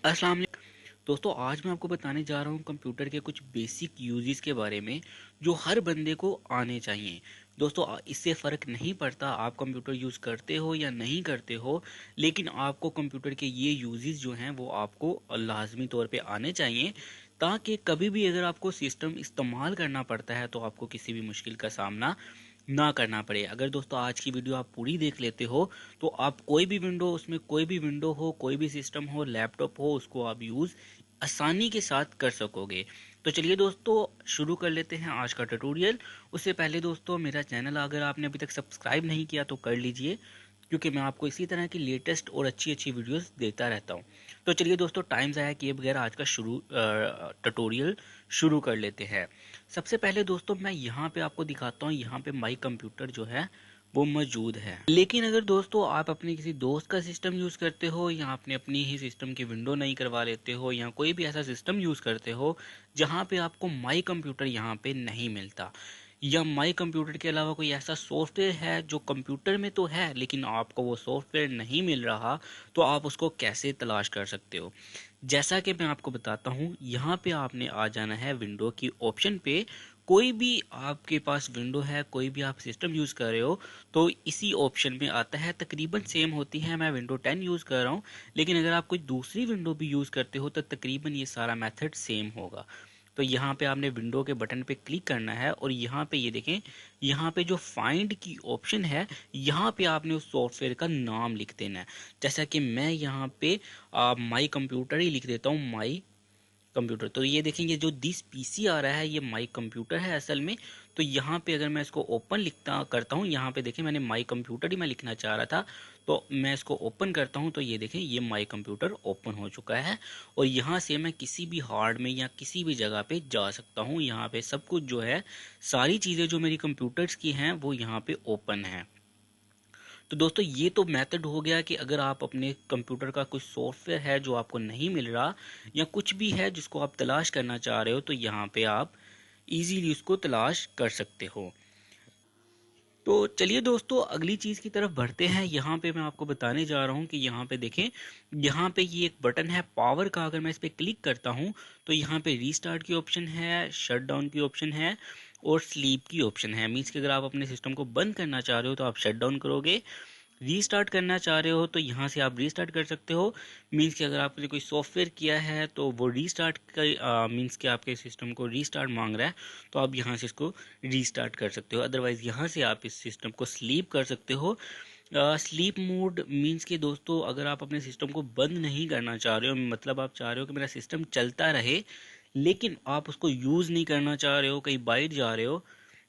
अस्सलाम वालेकुम। दोस्तों आज मैं आपको बताने जा रहा हूँ कंप्यूटर के कुछ बेसिक यूजेस के बारे में जो हर बंदे को आने चाहिए। दोस्तों इससे फ़र्क नहीं पड़ता आप कंप्यूटर यूज़ करते हो या नहीं करते हो, लेकिन आपको कंप्यूटर के ये यूजेस जो हैं वो आपको लाजमी तौर पे आने चाहिए, ताकि कभी भी अगर आपको सिस्टम इस्तेमाल करना पड़ता है तो आपको किसी भी मुश्किल का सामना ना करना पड़े। अगर दोस्तों आज की वीडियो आप पूरी देख लेते हो तो आप कोई भी विंडो, उसमें कोई भी विंडो हो, कोई भी सिस्टम हो, लैपटॉप हो, उसको आप यूज़ आसानी के साथ कर सकोगे। तो चलिए दोस्तों शुरू कर लेते हैं आज का ट्यूटोरियल। उससे पहले दोस्तों मेरा चैनल अगर आपने अभी तक सब्सक्राइब नहीं किया तो कर लीजिए, क्योंकि मैं आपको इसी तरह की लेटेस्ट और अच्छी अच्छी वीडियोस देता रहता हूँ। तो चलिए दोस्तों टाइम ज़ाया किए बगैर आज का ट्यूटोरियल शुरू कर लेते हैं। सबसे पहले दोस्तों मैं यहाँ पे आपको दिखाता हूँ, यहाँ पे माई कंप्यूटर जो है वो मौजूद है। लेकिन अगर दोस्तों आप अपने किसी दोस्त का सिस्टम यूज़ करते हो या आपने अपनी ही सिस्टम की विंडो नहीं करवा लेते हो या कोई भी ऐसा सिस्टम यूज़ करते हो जहाँ पे आपको माई कंप्यूटर यहाँ पे नहीं मिलता, या माई कंप्यूटर के अलावा कोई ऐसा सॉफ्टवेयर है जो कंप्यूटर में तो है लेकिन आपको वो सॉफ्टवेयर नहीं मिल रहा, तो आप उसको कैसे तलाश कर सकते हो। जैसा कि मैं आपको बताता हूँ, यहाँ पे आपने आ जाना है विंडो की ऑप्शन पे। कोई भी आपके पास विंडो है, कोई भी आप सिस्टम यूज़ कर रहे हो तो इसी ऑप्शन में आता है। तकरीबन सेम होती है, मैं विंडो 10 यूज़ कर रहा हूँ, लेकिन अगर आप कोई दूसरी विंडो भी यूज़ करते हो तो तकरीबन ये सारा मेथड सेम होगा। तो यहाँ पे आपने विंडो के बटन पे क्लिक करना है और यहाँ पे ये देखें, यहाँ पे जो फाइंड की ऑप्शन है, यहाँ पे आपने उस सॉफ्टवेयर का नाम लिख देना है। जैसा कि मैं यहाँ पे माई कंप्यूटर ही लिख देता हूँ, माई कंप्यूटर। तो ये देखेंगे जो दिस पीसी आ रहा है ये माई कंप्यूटर है असल में। तो यहाँ पे अगर मैं इसको ओपन लिखता करता हूँ, यहाँ पे देखें मैंने माई कंप्यूटर ही मैं लिखना चाह रहा था, तो मैं इसको ओपन करता हूँ तो ये देखें ये माई कंप्यूटर ओपन हो चुका है। और यहाँ से मैं किसी भी हार्ड में या किसी भी जगह पे जा सकता हूँ। यहाँ पे सब कुछ जो है, सारी चीज़ें जो मेरी कंप्यूटर्स की हैं वो यहाँ पे ओपन है। तो दोस्तों ये तो मेथड हो गया कि अगर आप अपने कंप्यूटर का कुछ सॉफ्टवेयर है जो आपको नहीं मिल रहा, या कुछ भी है जिसको आप तलाश करना चाह रहे हो, तो यहाँ पे आप इजीली उसको तलाश कर सकते हो। तो चलिए दोस्तों अगली चीज़ की तरफ बढ़ते हैं। यहाँ पे मैं आपको बताने जा रहा हूँ कि यहाँ पे देखें, यहाँ पे ये एक बटन है पावर का। अगर मैं इस पर क्लिक करता हूँ तो यहाँ पे रीस्टार्ट की ऑप्शन है, शट डाउन की ऑप्शन है और स्लीप की ऑप्शन है। मीन्स कि अगर आप अपने सिस्टम को बंद करना चाह रहे हो तो आप शट डाउन करोगे, रीस्टार्ट करना चाह रहे हो तो यहाँ से आप रीस्टार्ट कर सकते हो। मीन्स कि अगर आपने कोई सॉफ्टवेयर किया है तो वो रीस्टार्ट का मीन्स कि आपके सिस्टम को रीस्टार्ट मांग रहा है, तो आप यहाँ से इसको रीस्टार्ट कर सकते हो। अदरवाइज़ यहाँ से आप इस सिस्टम को स्लीप कर सकते हो। स्लीप मोड मीन्स कि दोस्तों अगर आप अपने सिस्टम को बंद नहीं करना चाह रहे हो, मतलब आप चाह रहे हो कि मेरा सिस्टम चलता रहे लेकिन आप उसको यूज़ नहीं करना चाह रहे हो, कहीं बाहर जा रहे हो,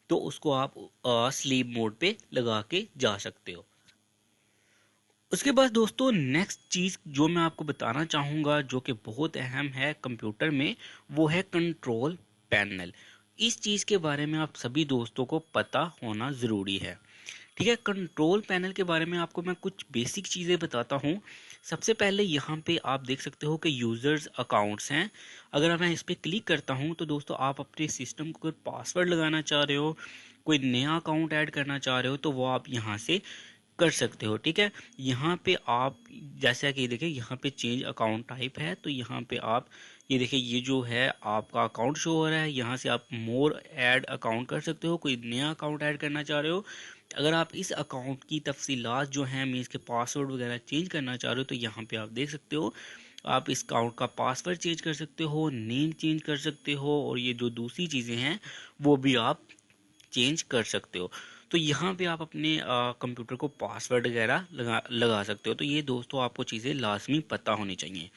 तो उसको आप स्लीप मोड पे लगा के जा सकते हो। उसके बाद दोस्तों नेक्स्ट चीज़ जो मैं आपको बताना चाहूँगा जो कि बहुत अहम है कंप्यूटर में, वो है कंट्रोल पैनल। इस चीज़ के बारे में आप सभी दोस्तों को पता होना ज़रूरी है। ठीक है, कंट्रोल पैनल के बारे में आपको मैं कुछ बेसिक चीज़ें बताता हूँ। सबसे पहले यहाँ पे आप देख सकते हो कि यूज़र्स अकाउंट्स हैं। अगर मैं इस पर क्लिक करता हूँ तो दोस्तों आप अपने सिस्टम को अगर पासवर्ड लगाना चाह रहे हो, कोई नया अकाउंट ऐड करना चाह रहे हो, तो वो आप यहाँ से कर सकते हो। ठीक है, यहाँ पे आप जैसा कि देखिए यहाँ पे चेंज अकाउंट टाइप है, तो यहाँ पे आप ये देखिए ये जो है आपका अकाउंट शो हो रहा है, यहाँ से आप मोर ऐड अकाउंट कर सकते हो, कोई नया अकाउंट ऐड करना चाह रहे हो। अगर आप इस अकाउंट की तफसीलात जो हैं मीन्स के पासवर्ड वगैरह चेंज करना चाह रहे हो, तो यहाँ पे आप देख सकते हो आप इस अकाउंट का पासवर्ड चेंज कर सकते हो, नेम चेंज कर सकते हो, और ये जो दूसरी चीज़ें हैं वो भी आप चेंज कर सकते हो। तो यहाँ पे आप अपने कंप्यूटर को पासवर्ड वगैरह लगा सकते हो। तो ये दोस्तों आपको चीज़ें लाजमी पता होनी चाहिए।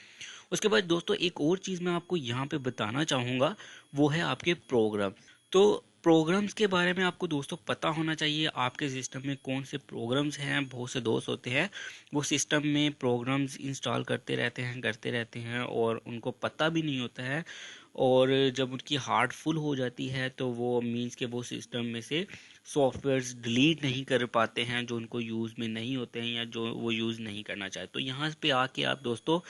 उसके बाद दोस्तों एक और चीज़ मैं आपको यहाँ पे बताना चाहूँगा, वो है आपके प्रोग्राम। तो प्रोग्राम्स के बारे में आपको दोस्तों पता होना चाहिए आपके सिस्टम में कौन से प्रोग्राम्स हैं। बहुत से दोस्त होते हैं वो सिस्टम में प्रोग्राम्स इंस्टॉल करते रहते हैं और उनको पता भी नहीं होता है, और जब उनकी हार्ड फुल हो जाती है तो वो मीन्स के वो सिस्टम में से सॉफ्टवेयर्स डिलीट नहीं कर पाते हैं जो उनको यूज़ में नहीं होते हैं या जो वो यूज़ नहीं करना चाहते। तो यहाँ पे आके आप दोस्तों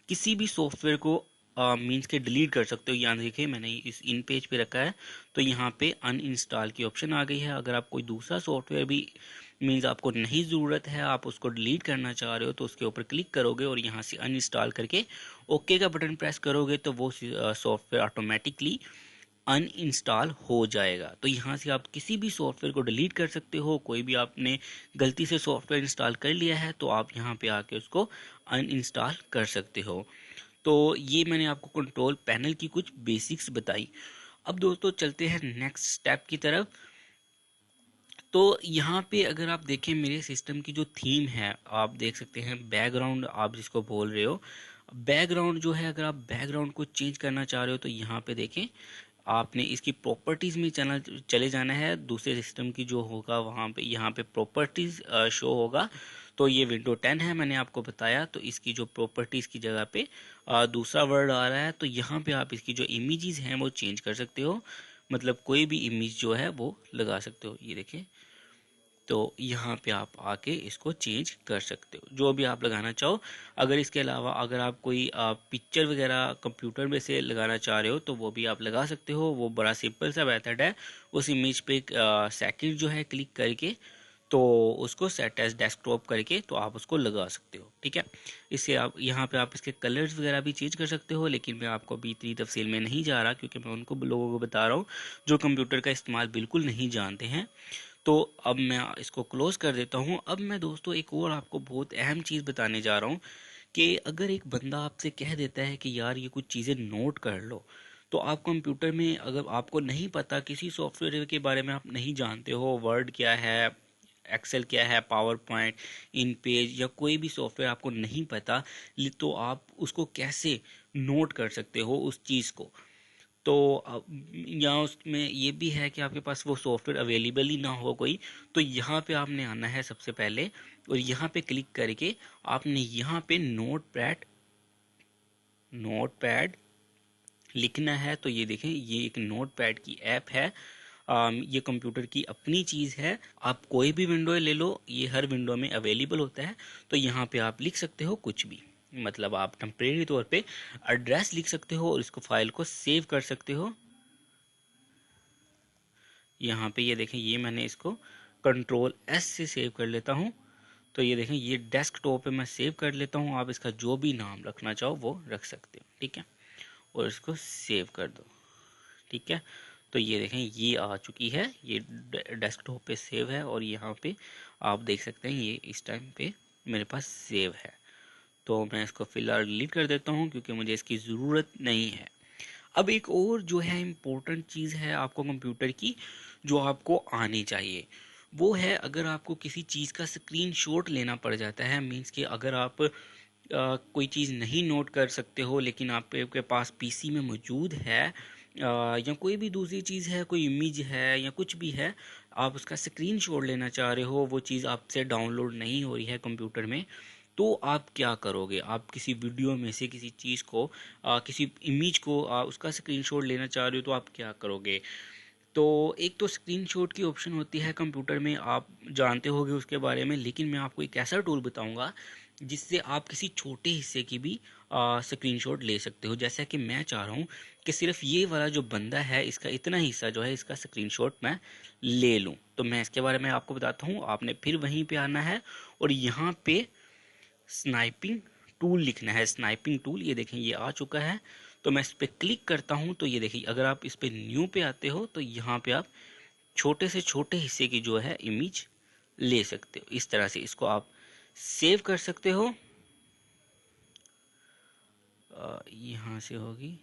किसी भी सॉफ्टवेयर को मीन्स के डिलीट कर सकते हो। यहाँ देखिए मैंने इस इन पेज पे रखा है, तो यहाँ पे अनइंस्टॉल की ऑप्शन आ गई है। अगर आप कोई दूसरा सॉफ्टवेयर भी मीन्स आपको नहीं ज़रूरत है, आप उसको डिलीट करना चाह रहे हो, तो उसके ऊपर क्लिक करोगे और यहाँ से अनइंस्टॉल करके ओके का बटन प्रेस करोगे तो वो सॉफ्टवेयर ऑटोमेटिकली अनइंस्टॉल हो जाएगा। तो यहाँ से आप किसी भी सॉफ्टवेयर को डिलीट कर सकते हो। कोई भी आपने गलती से सॉफ्टवेयर इंस्टॉल कर लिया है तो आप यहाँ पे आके उसको अनइंस्टॉल कर सकते हो। तो ये मैंने आपको कंट्रोल पैनल की कुछ बेसिक्स बताई। अब दोस्तों चलते हैं नेक्स्ट स्टेप की तरफ। तो यहाँ पे अगर आप देखें मेरे सिस्टम की जो थीम है, आप देख सकते हैं बैकग्राउंड आप जिसको बोल रहे हो, बैकग्राउंड जो है, अगर आप बैकग्राउंड को चेंज करना चाह रहे हो तो यहाँ पे देखें आपने इसकी प्रॉपर्टीज़ में चले जाना है। दूसरे सिस्टम की जो होगा वहाँ पे यहाँ पे प्रॉपर्टीज़ शो होगा। तो ये विंडो 10 है, मैंने आपको बताया। तो इसकी जो प्रॉपर्टीज़ की जगह पे दूसरा वर्ड आ रहा है, तो यहाँ पे आप इसकी जो इमेजेस हैं वो चेंज कर सकते हो। मतलब कोई भी इमेज जो है वो लगा सकते हो। ये देखें, तो यहाँ पे आप आके इसको चेंज कर सकते हो जो भी आप लगाना चाहो। अगर इसके अलावा अगर आप कोई पिक्चर वगैरह कंप्यूटर में से लगाना चाह रहे हो तो वो भी आप लगा सकते हो। वो बड़ा सिंपल सा मेथड है। उस इमेज पे सेकंड जो है क्लिक करके तो उसको सेट एज डेस्कटॉप करके तो आप उसको लगा सकते हो। ठीक है, इससे आप यहाँ पे आप इसके कलर्स वगैरह भी चेंज कर सकते हो, लेकिन मैं आपको अभी इतनी तफसील में नहीं जा रहा क्योंकि मैं उनको लोगों को बता रहा हूँ जो कंप्यूटर का इस्तेमाल बिल्कुल नहीं जानते हैं। तो अब मैं इसको क्लोज कर देता हूँ। अब मैं दोस्तों एक और आपको बहुत अहम चीज़ बताने जा रहा हूँ कि अगर एक बंदा आपसे कह देता है कि यार ये कुछ चीज़ें नोट कर लो, तो आप कंप्यूटर में अगर आपको नहीं पता, किसी सॉफ्टवेयर के बारे में आप नहीं जानते हो, वर्ड क्या है, एक्सेल क्या है, पावर पॉइंट, इन पेज या कोई भी सॉफ्टवेयर आपको नहीं पता, तो आप उसको कैसे नोट कर सकते हो उस चीज़ को। तो यहाँ उसमें ये भी है कि आपके पास वो सॉफ्टवेयर अवेलेबल ही ना हो कोई, तो यहाँ पे आपने आना है सबसे पहले और यहाँ पे क्लिक करके आपने यहाँ पे नोट पैड लिखना है। तो ये देखें, ये एक नोट पैड की ऐप है। ये कंप्यूटर की अपनी चीज़ है। आप कोई भी विंडो ले लो, ये हर विंडो में अवेलेबल होता है। तो यहाँ पे आप लिख सकते हो कुछ भी, मतलब आप टेम्परेरी तौर पे एड्रेस लिख सकते हो और इसको फाइल को सेव कर सकते हो। यहाँ पे ये देखें, ये मैंने इसको कंट्रोल एस से सेव कर लेता हूँ। तो ये देखें, ये डेस्कटॉप पे मैं सेव कर लेता हूँ। आप इसका जो भी नाम रखना चाहो वो रख सकते हो। ठीक है, और इसको सेव कर दो। ठीक है, तो ये देखें ये आ चुकी है, ये डेस्कटॉप पे सेव है और यहाँ पे आप देख सकते हैं ये इस टाइम पे मेरे पास सेव है। तो मैं इसको फ़िलहाल डिलीट कर देता हूँ क्योंकि मुझे इसकी ज़रूरत नहीं है। अब एक और जो है इम्पोर्टेंट चीज़ है आपको कंप्यूटर की, जो आपको आनी चाहिए, वो है अगर आपको किसी चीज़ का स्क्रीनशॉट लेना पड़ जाता है, मीन्स कि अगर आप कोई चीज़ नहीं नोट कर सकते हो लेकिन आपके पास पीसी में मौजूद है, या कोई भी दूसरी चीज़ है, कोई इमेज है या कुछ भी है, आप उसका स्क्रीनशॉट लेना चाह रहे हो, वो चीज़ आपसे डाउनलोड नहीं हो रही है कंप्यूटर में, तो आप क्या करोगे? आप किसी वीडियो में से किसी चीज़ को, किसी इमेज को, उसका स्क्रीनशॉट लेना चाह रहे हो तो आप क्या करोगे? तो एक तो स्क्रीनशॉट की ऑप्शन होती है कंप्यूटर में, आप जानते होगे उसके बारे में, लेकिन मैं आपको एक ऐसा टूल बताऊंगा जिससे आप किसी छोटे हिस्से की भी स्क्रीनशॉट ले सकते हो। जैसा कि मैं चाह रहा हूँ कि सिर्फ ये वाला जो बंदा है इसका इतना हिस्सा जो है इसका स्क्रीनशॉट मैं ले लूँ। तो मैं इसके बारे में आपको बताता हूँ। आपने फिर वहीं पे आना है और यहाँ पे स्नाइपिंग टूल लिखना है। स्नाइपिंग टूल, ये देखें ये आ चुका है। तो मैं इस पर क्लिक करता हूँ तो ये देखिए, अगर आप इस पर न्यू पे आते हो तो यहाँ पे आप छोटे से छोटे हिस्से की जो है इमेज ले सकते हो। इस तरह से इसको आप सेव कर सकते हो। यहाँ से होगी,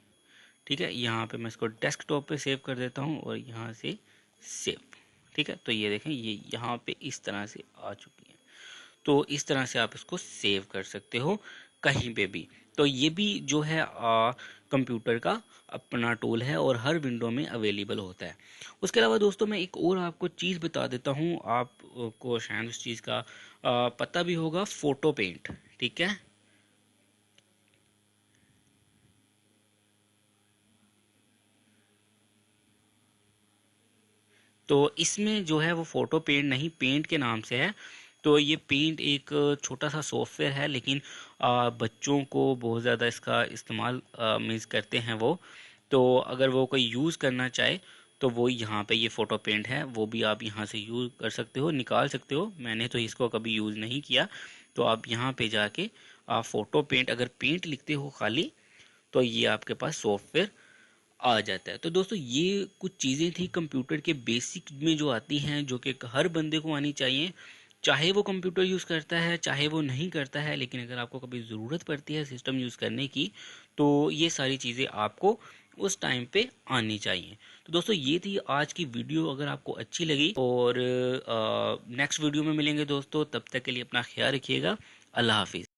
ठीक है, यहाँ पे मैं इसको डेस्कटॉप पे सेव कर देता हूँ और यहाँ से सेव। ठीक है, तो ये देखें ये यहाँ पे इस तरह से आ चुकी है। तो इस तरह से आप इसको सेव कर सकते हो कहीं पे भी। तो ये भी जो है कंप्यूटर का अपना टूल है और हर विंडो में अवेलेबल होता है। उसके अलावा दोस्तों मैं एक और आपको चीज़ बता देता हूँ, आपको शायद उस चीज़ का पता भी होगा, फ़ोटो पेंट। ठीक है, तो इसमें जो है वो फ़ोटो पेंट नहीं, पेंट के नाम से है। तो ये पेंट एक छोटा सा सॉफ्टवेयर है, लेकिन बच्चों को बहुत ज़्यादा इसका इस्तेमाल मीन्स करते हैं वो। तो अगर वो कोई यूज़ करना चाहे तो वो यहाँ पे ये फ़ोटो पेंट है, वो भी आप यहाँ से यूज़ कर सकते हो, निकाल सकते हो। मैंने तो इसको कभी यूज़ नहीं किया। तो आप यहाँ पे जाके आप फ़ोटो पेंट अगर पेंट लिखते हो खाली, तो ये आपके पास सॉफ्टवेयर आ जाता है। तो दोस्तों ये कुछ चीज़ें थी कंप्यूटर के बेसिक में जो आती हैं, जो कि हर बंदे को आनी चाहिए, चाहे वो कंप्यूटर यूज़ करता है चाहे वो नहीं करता है। लेकिन अगर आपको कभी ज़रूरत पड़ती है सिस्टम यूज़ करने की, तो ये सारी चीज़ें आपको उस टाइम पे आनी चाहिए। तो दोस्तों ये थी आज की वीडियो। अगर आपको अच्छी लगी, और नेक्स्ट वीडियो में मिलेंगे दोस्तों, तब तक के लिए अपना ख्याल रखिएगा। अल्लाह हाफिज़।